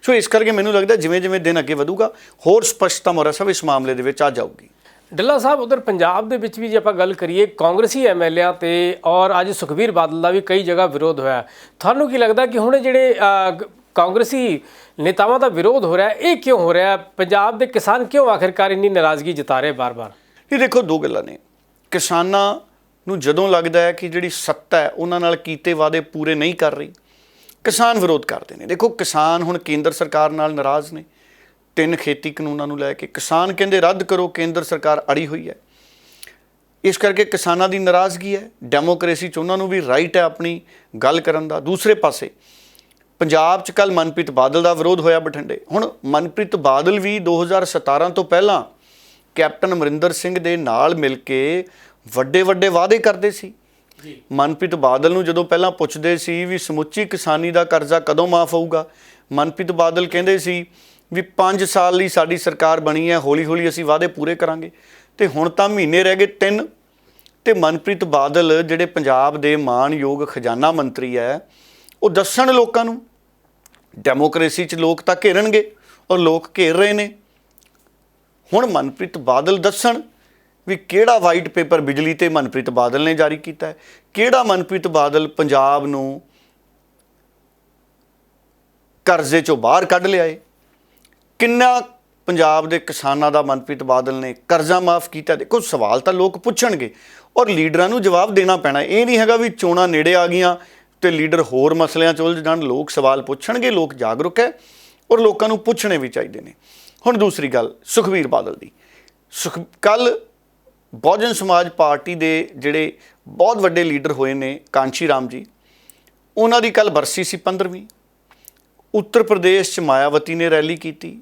ਸੋ ਇਸ ਕਰਕੇ ਮੈਨੂੰ ਲੱਗਦਾ ਜਿਵੇਂ ਜਿਵੇਂ ਦਿਨ ਅੱਗੇ ਵਧੂਗਾ ਹੋਰ ਸਪਸ਼ਟਤਾ ਮੋਰਾ ਸਾਹਿਬ ਇਸ ਮਾਮਲੇ ਦੇ ਵਿੱਚ ਆ ਜਾਊਗੀ। ਡੱਲਾ ਸਾਹਿਬ, ਉਧਰ ਪੰਜਾਬ ਦੇ ਵਿੱਚ ਵੀ ਜੇ ਆਪਾਂ ਗੱਲ ਕਰੀਏ ਕਾਂਗਰਸੀ ਐਮਐਲਏ ਤੇ ਔਰ ਅੱਜ ਸੁਖਬੀਰ ਬਾਦਲ ਦਾ ਵੀ ਕਈ ਜਗ੍ਹਾ ਵਿਰੋਧ ਹੋਇਆ। ਤੁਹਾਨੂੰ ਕੀ ਲੱਗਦਾ ਕਿ ਹੁਣ ਜਿਹੜੇ ਕਾਂਗਰਸੀ ਨੇਤਾਵਾਂ ਦਾ ਵਿਰੋਧ ਹੋ ਰਿਹਾ ਇਹ ਕਿਉਂ ਹੋ ਰਿਹਾ? ਪੰਜਾਬ ਦੇ ਕਿਸਾਨ ਕਿਉਂ ਆਖਿਰਕਾਰ ਇੰਨੀ ਨਾਰਾਜ਼ਗੀ ਜਤਾ ਰਹੇ ਬਾਰ-ਬਾਰ? ਇਹ ਦੇਖੋ ਦੋ ਗੱਲਾਂ ਨੇ। ਕਿਸਾਨਾਂ ਨੂੰ ਜਦੋਂ ਲੱਗਦਾ ਹੈ ਕਿ ਜਿਹੜੀ ਸੱਤਾ ਹੈ ਉਹਨਾਂ ਨਾਲ ਕੀਤੇ ਵਾਅਦੇ ਪੂਰੇ ਨਹੀਂ ਕਰ ਰਹੀ, ਕਿਸਾਨ ਵਿਰੋਧ ਕਰਦੇ ਨੇ। ਦੇਖੋ ਕਿਸਾਨ ਹੁਣ ਕੇਂਦਰ ਸਰਕਾਰ ਨਾਲ ਨਾਰਾਜ਼ ਨੇ 3 ਖੇਤੀ ਕਾਨੂੰਨਾਂ ਨੂੰ ਲੈ ਕੇ। ਕਿਸਾਨ ਕਹਿੰਦੇ ਰੱਦ ਕਰੋ, ਕੇਂਦਰ ਸਰਕਾਰ ਅੜੀ ਹੋਈ ਹੈ। ਇਸ ਕਰਕੇ ਕਿਸਾਨਾਂ ਦੀ ਨਾਰਾਜ਼ਗੀ ਹੈ। ਡੈਮੋਕ੍ਰੇਸੀ 'ਚ ਉਹਨਾਂ ਨੂੰ ਵੀ ਰਾਈਟ ਹੈ ਆਪਣੀ ਗੱਲ ਕਰਨ ਦਾ। ਦੂਸਰੇ ਪਾਸੇ ਪੰਜਾਬ 'ਚ ਕੱਲ੍ਹ ਮਨਪ੍ਰੀਤ ਬਾਦਲ ਦਾ ਵਿਰੋਧ ਹੋਇਆ ਬਠਿੰਡੇ। ਹੁਣ ਮਨਪ੍ਰੀਤ ਬਾਦਲ ਵੀ 2017 ਤੋਂ ਪਹਿਲਾਂ ਕੈਪਟਨ ਅਮਰਿੰਦਰ ਸਿੰਘ ਦੇ ਨਾਲ ਮਿਲ ਕੇ ਵੱਡੇ ਵੱਡੇ ਵਾਅਦੇ ਕਰਦੇ ਸੀ। ਮਨਪ੍ਰੀਤ ਬਾਦਲ ਨੂੰ ਜਦੋਂ ਪਹਿਲਾਂ ਪੁੱਛਦੇ ਸੀ ਵੀ ਸਮੁੱਚੀ ਕਿਸਾਨੀ ਦਾ ਕਰਜ਼ਾ ਕਦੋਂ ਮਾਫ ਹੋਊਗਾ, ਮਨਪ੍ਰੀਤ ਬਾਦਲ ਕਹਿੰਦੇ ਸੀ ਵੀ 5 ਸਾਲ ਲਈ ਸਾਡੀ ਸਰਕਾਰ ਬਣੀ ਹੈ, ਹੌਲੀ ਹੌਲੀ ਅਸੀਂ ਵਾਅਦੇ ਪੂਰੇ ਕਰਾਂਗੇ। ਤੇ ਹੁਣ ਤਾਂ ਮਹੀਨੇ ਰਹਿ ਗਏ 3 ਤੇ ਮਨਪ੍ਰੀਤ ਬਾਦਲ ਜਿਹੜੇ ਪੰਜਾਬ ਦੇ ਮਾਣਯੋਗ ਖਜ਼ਾਨਾ ਮੰਤਰੀ ਹੈ ਉਹ ਦੱਸਣ ਲੋਕਾਂ ਨੂੰ। ਡੈਮੋਕ੍ਰੇਸੀ 'ਚ ਲੋਕ ਤਾਂ ਘੇਰਨਗੇ ਔਰ ਲੋਕ ਘੇਰ ਰਹੇ ਨੇ। ਹੁਣ ਮਨਪ੍ਰੀਤ ਬਾਦਲ ਦੱਸਣ ਵੀ ਕਿਹੜਾ ਵਾਈਟ ਪੇਪਰ ਬਿਜਲੀ ਤੇ ਮਨਪ੍ਰੀਤ ਬਾਦਲ ਨੇ ਜਾਰੀ ਕੀਤਾ ਹੈ, ਕਿਹੜਾ ਮਨਪ੍ਰੀਤ ਬਾਦਲ ਪੰਜਾਬ ਨੂੰ ਕਰਜ਼ੇ 'ਚੋਂ ਬਾਹਰ ਕੱਢ ਲਿਆਏ, ਕਿੰਨਾ ਪੰਜਾਬ ਦੇ ਕਿਸਾਨਾਂ ਦਾ ਮਨਪ੍ਰੀਤ ਬਾਦਲ ਨੇ ਕਰਜ਼ਾ ਮਾਫ ਕੀਤਾ। ਦੇਖੋ ਸਵਾਲ ਤਾਂ ਲੋਕ ਪੁੱਛਣਗੇ ਔਰ ਲੀਡਰਾਂ ਨੂੰ ਜਵਾਬ ਦੇਣਾ ਪੈਣਾ। ਇਹ ਨਹੀਂ ਹੈਗਾ ਵੀ ਚੋਣਾਂ ਨੇੜੇ ਆ ਗਈਆਂ ਤੇ ਲੀਡਰ ਹੋਰ ਮਸਲਿਆਂ 'ਚ ਉਲਝ ਜਾਣ। ਲੋਕ ਸਵਾਲ ਪੁੱਛਣਗੇ, ਲੋਕ ਜਾਗਰੂਕ ਹੈ ਔਰ ਲੋਕਾਂ ਨੂੰ ਪੁੱਛਣੇ ਵੀ ਚਾਹੀਦੇ ਨੇ। ਹੁਣ ਦੂਸਰੀ ਗੱਲ ਸੁਖਬੀਰ ਬਾਦਲ ਦੀ। ਕੱਲ੍ਹ ਬਹੁਜਨ ਸਮਾਜ ਪਾਰਟੀ ਦੇ ਜਿਹੜੇ ਬਹੁਤ ਵੱਡੇ ਲੀਡਰ ਹੋਏ ਨੇ ਕਾਂਸ਼ੀ ਰਾਮ ਜੀ, ਉਹਨਾਂ ਦੀ ਕੱਲ੍ਹ ਬਰਸੀ ਸੀ 15ਵੀਂ। ਉੱਤਰ ਪ੍ਰਦੇਸ਼ 'ਚ ਮਾਇਆਵਤੀ ਨੇ ਰੈਲੀ ਕੀਤੀ,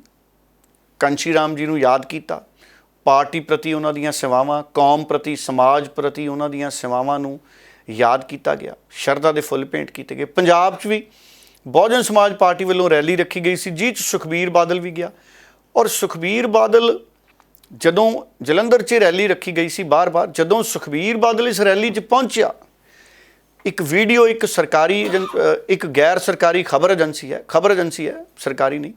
ਕਾਂਸ਼ੀ ਰਾਮ ਜੀ ਨੂੰ ਯਾਦ ਕੀਤਾ। ਪਾਰਟੀ ਪ੍ਰਤੀ ਉਹਨਾਂ ਦੀਆਂ ਸੇਵਾਵਾਂ, ਕੌਮ ਪ੍ਰਤੀ, ਸਮਾਜ ਪ੍ਰਤੀ ਉਹਨਾਂ ਦੀਆਂ ਸੇਵਾਵਾਂ ਨੂੰ ਯਾਦ ਕੀਤਾ ਗਿਆ, ਸ਼ਰਧਾ ਦੇ ਫੁੱਲ ਭੇਂਟ ਕੀਤੇ ਗਏ। ਪੰਜਾਬ 'ਚ ਵੀ ਬਹੁਜਨ ਸਮਾਜ ਪਾਰਟੀ ਵੱਲੋਂ ਰੈਲੀ ਰੱਖੀ ਗਈ ਸੀ ਜਿਹ 'ਚ ਸੁਖਬੀਰ ਬਾਦਲ ਵੀ ਗਿਆ। ਔਰ ਸੁਖਬੀਰ ਬਾਦਲ ਜਦੋਂ ਜਲੰਧਰ 'ਚ ਰੈਲੀ ਰੱਖੀ ਗਈ ਸੀ ਬਾਰ-ਬਾਰ, ਜਦੋਂ ਸੁਖਬੀਰ ਬਾਦਲ ਇਸ ਰੈਲੀ 'ਚ ਪਹੁੰਚਿਆ, ਇੱਕ ਵੀਡੀਓ ਇੱਕ ਗੈਰ ਸਰਕਾਰੀ ਖਬਰ ਏਜੰਸੀ ਹੈ ਸਰਕਾਰੀ ਨਹੀਂ,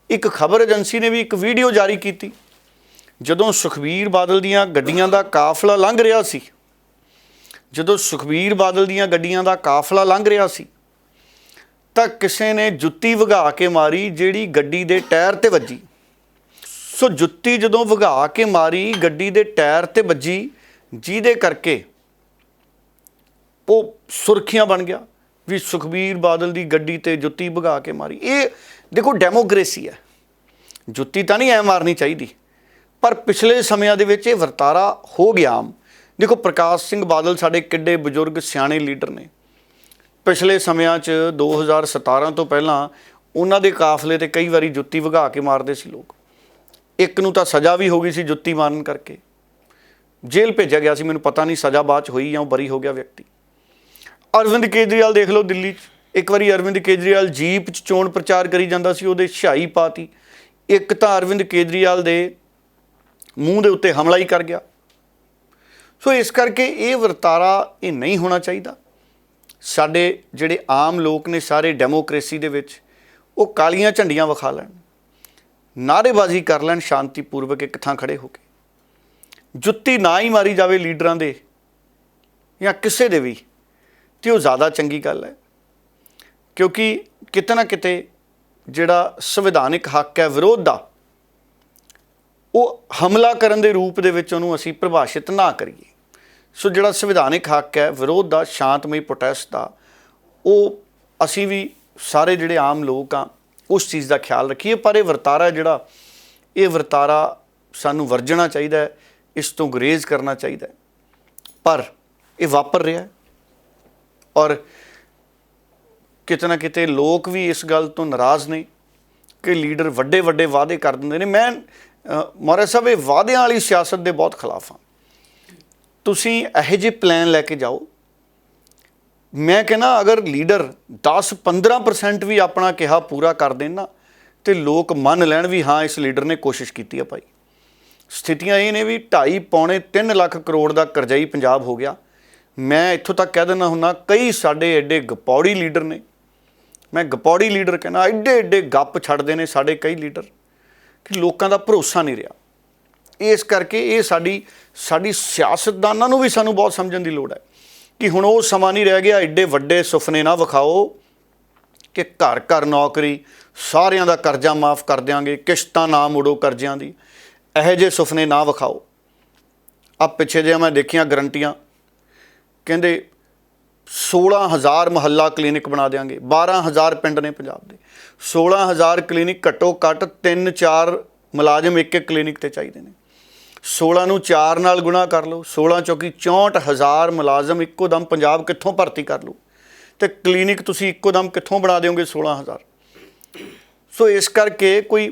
ਇੱਕ ਖਬਰ ਏਜੰਸੀ ਨੇ ਵੀ ਇੱਕ ਵੀਡੀਓ ਜਾਰੀ ਕੀਤੀ। ਜਦੋਂ ਸੁਖਬੀਰ ਬਾਦਲ ਦੀਆਂ ਗੱਡੀਆਂ ਦਾ ਕਾਫਲਾ ਲੰਘ ਰਿਹਾ ਸੀ, ਤਾਂ ਕਿਸੇ ਨੇ ਜੁੱਤੀ ਵਗਾ ਕੇ ਮਾਰੀ ਜਿਹੜੀ ਗੱਡੀ ਦੇ ਟਾਇਰ ਤੇ ਵੱਜੀ। ਸੋ ਜੁੱਤੀ ਜਦੋਂ ਵਗਾ ਕੇ ਮਾਰੀ ਗੱਡੀ ਦੇ ਟਾਇਰ ਤੇ ਵੱਜੀ, ਜਿਹਦੇ ਕਰਕੇ ਉਹ ਸੁਰਖੀਆਂ ਬਣ ਗਿਆ ਵੀ ਸੁਖਬੀਰ ਬਾਦਲ ਦੀ ਗੱਡੀ ਤੇ ਜੁੱਤੀ ਵਗਾ ਕੇ ਮਾਰੀ। ਇਹ ਦੇਖੋ ਡੈਮੋਕ੍ਰੇਸੀ ਹੈ, ਜੁੱਤੀ ਤਾਂ ਨਹੀਂ ਐ ਮਾਰਨੀ ਚਾਹੀਦੀ, ਪਰ ਪਿਛਲੇ ਸਮਿਆਂ ਦੇ ਵਿੱਚ ਇਹ ਵਰਤਾਰਾ ਹੋ ਗਿਆ ਆਮ। ਦੇਖੋ ਪ੍ਰਕਾਸ਼ ਸਿੰਘ ਬਾਦਲ ਸਾਡੇ ਕਿੱਡੇ ਬਜ਼ੁਰਗ ਸਿਆਣੇ ਲੀਡਰ ਨੇ। ਪਿਛਲੇ ਸਮਿਆਂ 'ਚ 2017 ਤੋਂ ਪਹਿਲਾਂ ਉਹਨਾਂ ਦੇ ਕਾਫਲੇ ਤੇ ਕਈ ਵਾਰੀ ਜੁੱਤੀ ਵਗਾ ਕੇ ਮਾਰਦੇ ਸੀ ਲੋਕ। ਇੱਕ ਨੂੰ ਤਾਂ ਸਜ਼ਾ ਵੀ ਹੋ ਗਈ ਸੀ ਜੁੱਤੀ ਮਾਰਨ ਕਰਕੇ, ਜੇਲ੍ਹ ਭੇਜਿਆ ਗਿਆ ਸੀ। ਮੈਨੂੰ ਪਤਾ ਨਹੀਂ ਸਜ਼ਾ ਬਾਅਦ 'ਚ ਹੋਈ ਜਾਂ ਉਹ ਬਰੀ ਹੋ ਗਿਆ ਵਿਅਕਤੀ। ਅਰਵਿੰਦ ਕੇਜਰੀਵਾਲ ਦੇਖ ਲਓ ਦਿੱਲੀ 'ਚ, ਇੱਕ ਵਾਰੀ ਅਰਵਿੰਦ ਕੇਜਰੀਵਾਲ ਜੀਪ 'ਚ ਚੋਣ ਪ੍ਰਚਾਰ ਕਰੀ ਜਾਂਦਾ ਸੀ, ਉਹਦੇ ਛਾਈ ਪਾਤੀ। ਇੱਕ ਤਾਂ ਅਰਵਿੰਦ ਕੇਜਰੀਵਾਲ ਦੇ ਮੂੰਹ ਦੇ ਉੱਤੇ ਹਮਲਾ ਹੀ ਕਰ ਗਿਆ। ਸੋ ਇਸ ਕਰਕੇ ਇਹ ਵਰਤਾਰਾ ਇਹ ਨਹੀਂ ਹੋਣਾ ਚਾਹੀਦਾ। ਸਾਡੇ ਜਿਹੜੇ ਆਮ ਲੋਕ ਨੇ ਸਾਰੇ ਡੈਮੋਕ੍ਰੇਸੀ ਦੇ ਵਿੱਚ ਉਹ ਕਾਲੀਆਂ ਝੰਡੀਆਂ ਵਿਖਾ ਲੈਣ, ਨਾਅਰੇਬਾਜ਼ੀ ਕਰ ਲੈਣ ਸ਼ਾਂਤੀਪੂਰਵਕ ਇੱਕ ਥਾਂ ਖੜੇ ਹੋ ਕੇ। ਜੁੱਤੀ ਨਾ ਹੀ ਮਾਰੀ ਜਾਵੇ ਲੀਡਰਾਂ ਦੇ ਜਾਂ ਕਿਸੇ ਦੇ ਵੀ, ਤੇ ਉਹ ਜ਼ਿਆਦਾ ਚੰਗੀ ਗੱਲ ਹੈ। ਕਿਉਂਕਿ ਕਿਤੇ ਨਾ ਕਿਤੇ ਜਿਹੜਾ ਸੰਵਿਧਾਨਿਕ ਹੱਕ ਹੈ ਵਿਰੋਧ ਦਾ, ਉਹ ਹਮਲਾ ਕਰਨ ਦੇ ਰੂਪ ਦੇ ਵਿੱਚ ਉਹਨੂੰ ਅਸੀਂ ਪ੍ਰਭਾਸ਼ਿਤ ਨਾ ਕਰੀਏ। ਸੋ ਜਿਹੜਾ ਸੰਵਿਧਾਨਿਕ ਹੱਕ ਹੈ ਵਿਰੋਧ ਦਾ, ਸ਼ਾਂਤਮਈ ਪ੍ਰੋਟੈਸਟ ਦਾ, ਉਹ ਅਸੀਂ ਵੀ ਸਾਰੇ ਜਿਹੜੇ ਆਮ ਲੋਕ ਆ ਉਸ ਚੀਜ਼ ਦਾ ਖਿਆਲ ਰੱਖੀਏ। ਪਰ ਇਹ ਵਰਤਾਰਾ ਜਿਹੜਾ, ਇਹ ਵਰਤਾਰਾ ਸਾਨੂੰ ਵਰਜਣਾ ਚਾਹੀਦਾ ਹੈ, ਇਸ ਤੋਂ ਗੁਰੇਜ਼ ਕਰਨਾ ਚਾਹੀਦਾ ਹੈ। ਪਰ ਇਹ ਵਾਪਰ ਰਿਹਾ ਔਰ ਕਿਤੇ ਨਾ ਕਿਤੇ ਲੋਕ ਵੀ ਇਸ ਗੱਲ ਤੋਂ ਨਾਰਾਜ਼ ਨੇ ਕਿ ਲੀਡਰ ਵੱਡੇ ਵੱਡੇ ਵਾਅਦੇ ਕਰ ਦਿੰਦੇ ਨੇ। ਮੈਂ ਮੌਰਿਆ ਸਾਹਿਬ ਇਹ ਵਾਅਦਿਆਂ ਵਾਲੀ ਸਿਆਸਤ ਦੇ ਬਹੁਤ ਖਿਲਾਫ ਹਾਂ। ਤੁਸੀਂ ਇਹੋ ਜਿਹੇ ਪਲਾਨ ਲੈ ਕੇ ਜਾਓ, ਮੈਂ ਕਹਿੰਦਾ ਅਗਰ ਲੀਡਰ 10-15% ਵੀ ਆਪਣਾ ਕਿਹਾ ਪੂਰਾ ਕਰ ਦੇਣ ਨਾ ਤੇ ਲੋਕ ਮੰਨ ਲੈਣ ਵੀ ਹਾਂ ਇਸ ਲੀਡਰ ਨੇ ਕੋਸ਼ਿਸ਼ ਕੀਤੀ ਆ ਭਾਈ। ਸਥਿਤੀਆਂ ਇਹ ਨੇ ਵੀ 2.5-3 ਲੱਖ ਕਰੋੜ ਦਾ ਕਰਜ਼ਾਈ ਪੰਜਾਬ ਹੋ ਗਿਆ। ਮੈਂ ਇੱਥੋਂ ਤੱਕ ਕਹਿ ਦਿੰਦਾ ਹੁੰਦਾ ਕਈ ਸਾਡੇ ਐਡੇ ਗਪੌੜੀ ਲੀਡਰ ਨੇ, ਮੈਂ ਗਪੌੜੀ ਲੀਡਰ ਕਹਿੰਦਾ, ਐਡੇ ਐਡੇ ਗੱਪ ਛੱਡਦੇ ਨੇ ਸਾਡੇ ਕਈ ਲੀਡਰ ਕਿ ਲੋਕਾਂ ਦਾ ਭਰੋਸਾ ਨਹੀਂ ਰਿਹਾ। ਇਸ ਕਰਕੇ ਇਹ ਸਾਡੀ ਸਿਆਸਤਦਾਨਾਂ ਨੂੰ ਵੀ ਸਾਨੂੰ ਬਹੁਤ ਸਮਝਣ ਦੀ ਲੋੜ ਹੈ ਕਿ ਹੁਣ ਉਹ ਸਮਾਂ ਨਹੀਂ ਰਹਿ ਗਿਆ ਐਡੇ ਵੱਡੇ ਸੁਪਨੇ ਨਾ ਵਿਖਾਓ ਕਿ ਘਰ ਘਰ ਨੌਕਰੀ, ਸਾਰਿਆਂ ਦਾ ਕਰਜ਼ਾ ਮਾਫ ਕਰ ਦਿਆਂਗੇ, ਕਿਸ਼ਤਾਂ ਨਾ ਮੁੜੋ ਕਰਜ਼ਿਆਂ ਦੀ, ਇਹੋ ਜਿਹੇ ਸੁਪਨੇ ਨਾ ਵਿਖਾਓ। ਆ ਪਿੱਛੇ ਜਿਹੇ ਮੈਂ ਦੇਖੀਆਂ ਗਰੰਟੀਆਂ, ਕਹਿੰਦੇ 16,000 ਮੁਹੱਲਾ ਕਲੀਨਿਕ ਬਣਾ ਦੇਵਾਂਗੇ। 12,000 ਪਿੰਡ ਨੇ ਪੰਜਾਬ ਦੇ, 16,000 ਕਲੀਨਿਕ ਘੱਟੋ ਘੱਟ 3-4 ਮੁਲਾਜ਼ਮ ਇੱਕ ਕਲੀਨਿਕ ਤੇ ਚਾਹੀਦੇ ਨੇ। 16 ਨੂੰ 4 ਨਾਲ ਗੁਣਾ ਕਰ ਲਓ, 16 ਚੌਕੀ 64,000 ਮੁਲਾਜ਼ਮ ਇੱਕੋ ਦਮ ਪੰਜਾਬ ਕਿੱਥੋਂ ਭਰਤੀ ਕਰ ਲਓ ਤੇ ਕਲੀਨਿਕ ਤੁਸੀਂ ਇੱਕੋ ਦਮ ਕਿੱਥੋਂ ਬਣਾ ਦਿਓਗੇ 16,000। ਸੋ ਇਸ ਕਰਕੇ ਕੋਈ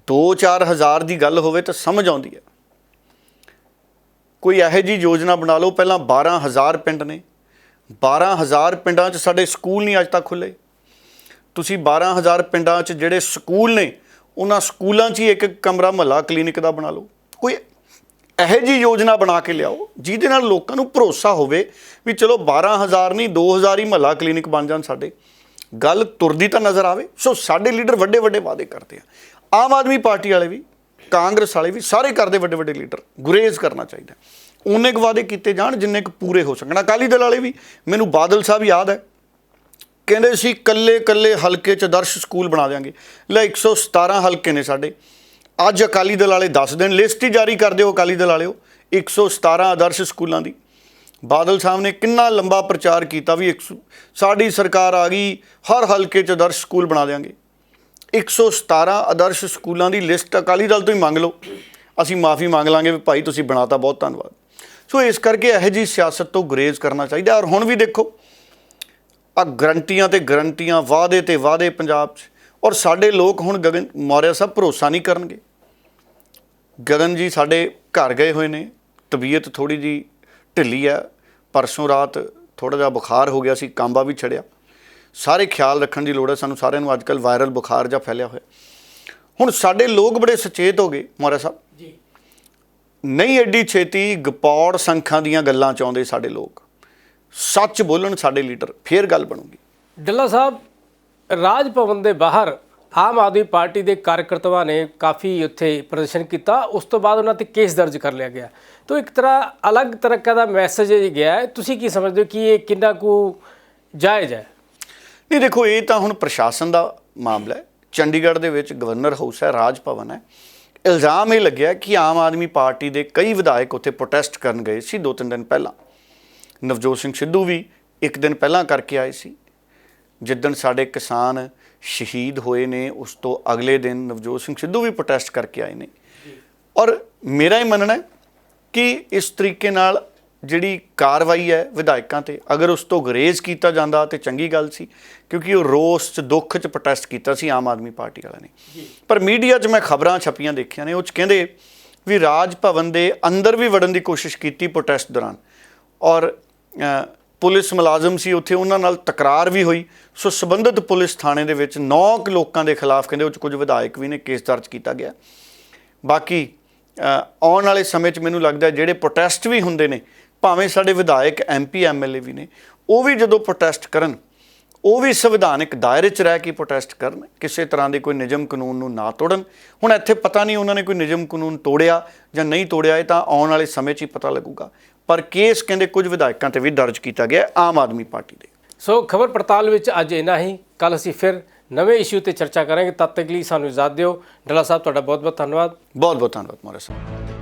2-4 ਹਜ਼ਾਰ ਦੀ ਗੱਲ ਹੋਵੇ ਤਾਂ ਸਮਝ ਆਉਂਦੀ ਹੈ। ਕੋਈ ਇਹੋ ਜਿਹੀ ਯੋਜਨਾ ਬਣਾ ਲਓ। ਪਹਿਲਾਂ 12,000 ਪਿੰਡ ਨੇ, 12,000 ਪਿੰਡਾਂ 'ਚ ਸਾਡੇ ਸਕੂਲ ਨਹੀਂ ਅੱਜ ਤੱਕ ਖੁੱਲ੍ਹੇ। ਤੁਸੀਂ 12,000 ਪਿੰਡਾਂ 'ਚ ਜਿਹੜੇ ਸਕੂਲ ਨੇ ਉਹਨਾਂ ਸਕੂਲਾਂ 'ਚ ਹੀ ਇੱਕ ਕਮਰਾ ਮੁਹੱਲਾ ਕਲੀਨਿਕ ਦਾ ਬਣਾ ਲਓ। ਕੋਈ ਇਹੋ ਜਿਹੀ ਯੋਜਨਾ ਬਣਾ ਕੇ ਲਿਆਓ ਜਿਹਦੇ ਨਾਲ ਲੋਕਾਂ ਨੂੰ ਭਰੋਸਾ ਹੋਵੇ ਵੀ ਚਲੋ 12,000 ਨਹੀਂ 2,000 ਹੀ ਮੁਹੱਲਾ ਕਲੀਨਿਕ ਬਣ ਜਾਣ ਸਾਡੇ, ਗੱਲ ਤੁਰਦੀ ਤਾਂ ਨਜ਼ਰ ਆਵੇ। ਸੋ ਸਾਡੇ ਲੀਡਰ ਵੱਡੇ ਵੱਡੇ ਵਾਅਦੇ ਕਰਦੇ ਆ। ਆਮ ਆਦਮੀ ਪਾਰਟੀ ਵਾਲੇ ਵੀ, ਕਾਂਗਰਸ ਵਾਲੇ ਵੀ, ਸਾਰੇ ਕਰਦੇ ਵੱਡੇ ਵੱਡੇ ਲੀਡਰ। ਗੁਰੇਜ਼ ਕਰਨਾ ਚਾਹੀਦਾ, ਉਨੇ ਕੁ ਵਾਅਦੇ ਕੀਤੇ ਜਾਣ ਜਿੰਨੇ ਕੁ ਪੂਰੇ ਹੋ ਸਕਣ। ਅਕਾਲੀ ਦਲ ਵਾਲੇ ਵੀ, ਮੈਨੂੰ ਬਾਦਲ ਸਾਹਿਬ ਯਾਦ ਹੈ, ਕਹਿੰਦੇ ਸੀ ਕੱਲੇ ਕੱਲੇ ਹਲਕੇ 'ਚ ਆਦਰਸ਼ ਸਕੂਲ ਬਣਾ ਦਿਆਂਗੇ। ਲੈ 117 ਹਲਕੇ ਨੇ ਸਾਡੇ। ਅੱਜ ਅਕਾਲੀ ਦਲ ਵਾਲੇ ਦੱਸ ਦੇਣ, ਲਿਸਟ ਹੀ ਜਾਰੀ ਕਰ ਦਿਓ ਅਕਾਲੀ ਦਲ ਵਾਲਿਓ 117 ਆਦਰਸ਼ ਸਕੂਲਾਂ ਦੀ। ਬਾਦਲ ਸਾਹਿਬ ਨੇ ਕਿੰਨਾ ਲੰਬਾ ਪ੍ਰਚਾਰ ਕੀਤਾ ਵੀ ਸਾਡੀ ਸਰਕਾਰ ਆ ਗਈ, ਹਰ ਹਲਕੇ 'ਚ ਆਦਰਸ਼ ਸਕੂਲ ਬਣਾ ਦਿਆਂਗੇ। 117 ਆਦਰਸ਼ ਸਕੂਲਾਂ ਦੀ ਲਿਸਟ ਅਕਾਲੀ ਦਲ ਤੋਂ ਹੀ ਮੰਗ ਲਓ, ਅਸੀਂ ਮਾਫੀ ਮੰਗ ਲਾਂਗੇ ਵੀ ਭਾਈ ਤੁਸੀਂ ਬਣਾਤਾ, ਬਹੁਤ ਧੰਨਵਾਦ। ਸੋ ਇਸ ਕਰਕੇ ਇਹੋ ਜਿਹੀ ਸਿਆਸਤ ਤੋਂ ਗੁਰੇਜ਼ ਕਰਨਾ ਚਾਹੀਦਾ। ਔਰ ਹੁਣ ਵੀ ਦੇਖੋ ਆ ਗਰੰਟੀਆਂ ਤੇ ਗਰੰਟੀਆਂ, ਵਾਅਦੇ ਤੇ ਵਾਅਦੇ ਪੰਜਾਬ 'ਚ। ਔਰ ਸਾਡੇ ਲੋਕ ਹੁਣ ਗਗਨ ਮੌਰਿਆ ਸਾਹਿਬ ਭਰੋਸਾ ਨਹੀਂ ਕਰਨਗੇ। ਗਗਨ ਜੀ ਸਾਡੇ ਘਰ ਗਏ ਹੋਏ ਨੇ, ਤਬੀਅਤ ਥੋੜ੍ਹੀ ਜਿਹੀ ਢਿੱਲੀ ਹੈ, ਪਰਸੋਂ ਰਾਤ ਥੋੜ੍ਹਾ ਜਿਹਾ ਬੁਖਾਰ ਹੋ ਗਿਆ ਸੀ, ਕਾਂਬਾ ਵੀ ਛੜਿਆ। ਸਾਰੇ ਖਿਆਲ ਰੱਖਣ ਦੀ ਲੋੜ ਹੈ ਸਾਨੂੰ ਸਾਰਿਆਂ ਨੂੰ। ਅੱਜ ਕੱਲ੍ਹ ਵਾਇਰਲ ਬੁਖਾਰ ਜਿਹਾ ਫੈਲਿਆ ਹੋਇਆ। ਹੁਣ ਸਾਡੇ ਲੋਕ ਬੜੇ ਸੁਚੇਤ ਹੋ ਗਏ ਮੌਰਿਆ ਸਾਹਿਬ ਜੀ, ਨਹੀਂ ਐਡੀ ਛੇਤੀ ਗਪੌੜ ਸੰਖਾਂ ਦੀਆਂ ਗੱਲਾਂ ਚਾਹੁੰਦੇ ਸਾਡੇ ਲੋਕ। ਸੱਚ ਬੋਲਣ ਸਾਡੇ ਲੀਡਰ, ਫੇਰ ਗੱਲ ਬਣੂਗੀ। ਡੱਲਾ ਸਾਹਿਬ, ਰਾਜ ਭਵਨ ਦੇ ਬਾਹਰ ਆਮ ਆਦਮੀ ਪਾਰਟੀ ਦੇ ਕਾਰਜਕਰਤਾਵਾਂ ਨੇ ਕਾਫੀ ਉੱਥੇ ਪ੍ਰਦਰਸ਼ਨ ਕੀਤਾ, ਉਸ ਤੋਂ ਬਾਅਦ ਉਹਨਾਂ 'ਤੇ ਕੇਸ ਦਰਜ ਕਰ ਲਿਆ ਗਿਆ। ਤਾਂ ਇੱਕ ਤਰ੍ਹਾਂ ਅਲੱਗ ਤਰ੍ਹਾਂ ਦਾ ਮੈਸੇਜ ਗਿਆ ਹੈ। ਤੁਸੀਂ ਕੀ ਸਮਝਦੇ ਹੋ ਕਿ ਇਹ ਕਿੰਨਾ ਕੁ ਜਾਇਜ਼ ਹੈ? ਨਹੀਂ ਦੇਖੋ, ਇਹ ਤਾਂ ਹੁਣ ਪ੍ਰਸ਼ਾਸਨ ਦਾ ਮਾਮਲਾ ਹੈ। ਚੰਡੀਗੜ੍ਹ ਦੇ ਵਿੱਚ ਗਵਰਨਰ ਹਾਊਸ ਹੈ, ਰਾਜ ਭਵਨ ਹੈ। ਇਲਜ਼ਾਮ ਇਹ ਲੱਗਿਆ ਕਿ ਆਮ ਆਦਮੀ ਪਾਰਟੀ ਦੇ ਕਈ ਵਿਧਾਇਕ ਉੱਥੇ ਪ੍ਰੋਟੈਸਟ ਕਰਨ ਗਏ ਸੀ 2-3 ਦਿਨ ਪਹਿਲਾਂ। ਨਵਜੋਤ ਸਿੰਘ ਸਿੱਧੂ ਵੀ 1 ਦਿਨ ਪਹਿਲਾਂ ਕਰਕੇ ਆਏ ਸੀ। ਜਿੱਦਣ ਸਾਡੇ ਕਿਸਾਨ ਸ਼ਹੀਦ ਹੋਏ ਨੇ ਉਸ ਤੋਂ ਅਗਲੇ ਦਿਨ ਨਵਜੋਤ ਸਿੰਘ ਸਿੱਧੂ ਵੀ ਪ੍ਰੋਟੈਸਟ ਕਰਕੇ ਆਏ ਨੇ। ਔਰ ਮੇਰਾ ਇਹ ਮੰਨਣਾ ਹੈ ਕਿ ਇਸ ਤਰੀਕੇ ਨਾਲ ਜਿਹੜੀ ਕਾਰਵਾਈ ਹੈ ਵਿਧਾਇਕਾਂ 'ਤੇ, ਅਗਰ ਉਸ ਤੋਂ ਗੁਰੇਜ਼ ਕੀਤਾ ਜਾਂਦਾ ਤਾਂ ਚੰਗੀ ਗੱਲ ਸੀ, ਕਿਉਂਕਿ ਉਹ ਰੋਸ 'ਚ ਦੁੱਖ 'ਚ ਪ੍ਰੋਟੈਸਟ ਕੀਤਾ ਸੀ ਆਮ ਆਦਮੀ ਪਾਰਟੀ ਵਾਲਿਆਂ ਨੇ। ਪਰ ਮੀਡੀਆ 'ਚ ਮੈਂ ਖਬਰਾਂ ਛਪੀਆਂ ਦੇਖੀਆਂ ਨੇ, ਉਹ 'ਚ ਕਹਿੰਦੇ ਵੀ ਰਾਜ ਭਵਨ ਦੇ ਅੰਦਰ ਵੀ ਵੜਨ ਦੀ ਕੋਸ਼ਿਸ਼ ਕੀਤੀ ਪ੍ਰੋਟੈਸਟ ਦੌਰਾਨ, ਔਰ ਪੁਲਿਸ ਮੁਲਾਜ਼ਮ ਸੀ ਉੱਥੇ, ਉਹਨਾਂ ਨਾਲ ਤਕਰਾਰ ਵੀ ਹੋਈ। ਸੋ ਸੰਬੰਧਿਤ ਪੁਲਿਸ ਥਾਣੇ ਦੇ ਵਿੱਚ 9 ਲੋਕਾਂ ਦੇ ਖਿਲਾਫ ਕਹਿੰਦੇ ਉਹ 'ਚ ਕੁਝ ਵਿਧਾਇਕ ਵੀ ਨੇ, ਕੇਸ ਦਰਜ ਕੀਤਾ ਗਿਆ। ਬਾਕੀ ਆਉਣ ਵਾਲੇ ਸਮੇਂ 'ਚ ਮੈਨੂੰ ਲੱਗਦਾ ਜਿਹੜੇ ਪ੍ਰੋਟੈਸਟ ਵੀ ਹੁੰਦੇ ਨੇ, ਭਾਵੇਂ ਸਾਡੇ ਵਿਧਾਇਕ MP MLA ਵੀ ਨੇ, ਉਹ ਵੀ ਜਦੋਂ ਪ੍ਰੋਟੈਸਟ ਕਰਨ ਉਹ ਵੀ ਸੰਵਿਧਾਨਿਕ ਦਾਇਰੇ 'ਚ ਰਹਿ ਕੇ ਪ੍ਰੋਟੈਸਟ ਕਰਨ, ਕਿਸੇ ਤਰ੍ਹਾਂ ਦੇ ਕੋਈ ਨਿਯਮ ਕਾਨੂੰਨ ਨੂੰ ਨਾ ਤੋੜਨ। ਹੁਣ ਇੱਥੇ ਪਤਾ ਨਹੀਂ ਉਹਨਾਂ ਨੇ ਕੋਈ ਨਿਯਮ ਕਾਨੂੰਨ ਤੋੜਿਆ ਜਾਂ ਨਹੀਂ ਤੋੜਿਆ, ਇਹ ਤਾਂ ਆਉਣ ਵਾਲੇ ਸਮੇਂ 'ਚ ਹੀ ਪਤਾ ਲੱਗੂਗਾ। ਪਰ ਕੇਸ ਕਹਿੰਦੇ ਕੁਝ ਵਿਧਾਇਕਾਂ 'ਤੇ ਵੀ ਦਰਜ ਕੀਤਾ ਗਿਆ ਆਮ ਆਦਮੀ ਪਾਰਟੀ ਦੇ। ਸੋ ਖਬਰ ਪੜਤਾਲ ਵਿੱਚ ਅੱਜ ਇੰਨਾ ਹੀ। ਕੱਲ੍ਹ ਅਸੀਂ ਫਿਰ ਨਵੇਂ ਇਸ਼ੂ ਤੇ ਚਰਚਾ ਕਰਾਂਗੇ। ਤਦ ਤੱਕ ਲਈ ਸਾਨੂੰ ਇਜਾਜ਼ਤ ਦਿਓ। ਡੱਲਾ ਸਾਹਿਬ, ਤੁਹਾਡਾ ਬਹੁਤ ਬਹੁਤ ਧੰਨਵਾਦ। ਬਹੁਤ ਬਹੁਤ ਧੰਨਵਾਦ ਮੌਰਿਆ ਸਾਹਿਬ।